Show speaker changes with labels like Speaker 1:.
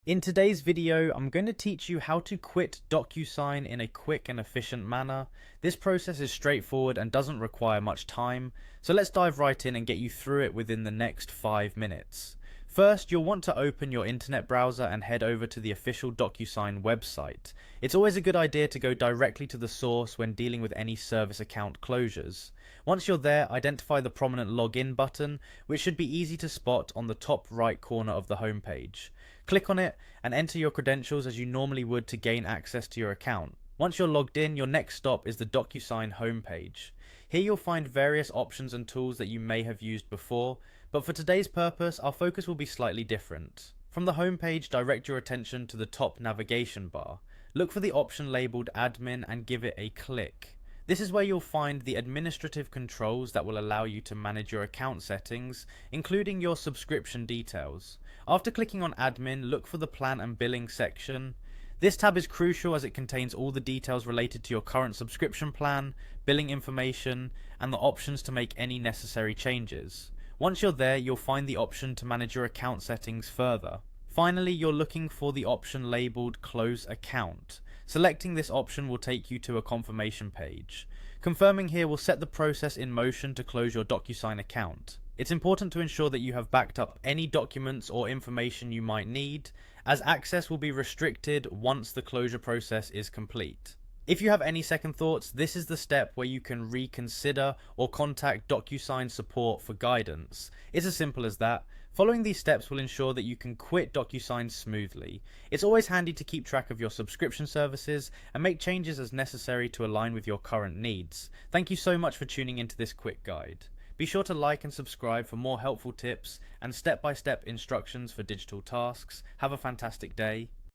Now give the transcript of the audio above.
Speaker 1: In today's video, I'm going to teach you how to quit Docusign in a quick and efficient manner. This process is straightforward and doesn't require much time, so let's dive right in and get you through it within the next 5 minutes. First, you'll want to open your internet browser and head over to the official Docusign website. It's always a good idea to go directly to the source when dealing with any service account closures. Once you're there, identify the prominent login button, which should be easy to spot on the top right corner of the homepage. Click on it and enter your credentials as you normally would to gain access to your account. Once you're logged in, your next stop is the Docusign homepage. Here you'll find various options and tools that you may have used before, but for today's purpose, our focus will be slightly different. From the homepage, direct your attention to the top navigation bar. Look for the option labeled Admin and give it a click. This is where you'll find the administrative controls that will allow you to manage your account settings, including your subscription details. After clicking on Admin, look for the Plan and Billing section. This tab is crucial as it contains all the details related to your current subscription plan, billing information, and the options to make any necessary changes. Once you're there, you'll find the option to manage your account settings further. Finally, you're looking for the option labeled Close Account. Selecting this option will take you to a confirmation page. Confirming here will set the process in motion to close your Docusign account. It's important to ensure that you have backed up any documents or information you might need, as access will be restricted once the closure process is complete. If you have any second thoughts, this is the step where you can reconsider or contact Docusign support for guidance. It's as simple as that. Following these steps will ensure that you can quit Docusign smoothly. It's always handy to keep track of your subscription services and make changes as necessary to align with your current needs. Thank you so much for tuning into this quick guide. Be sure to like and subscribe for more helpful tips and step-by-step instructions for digital tasks. Have a fantastic day.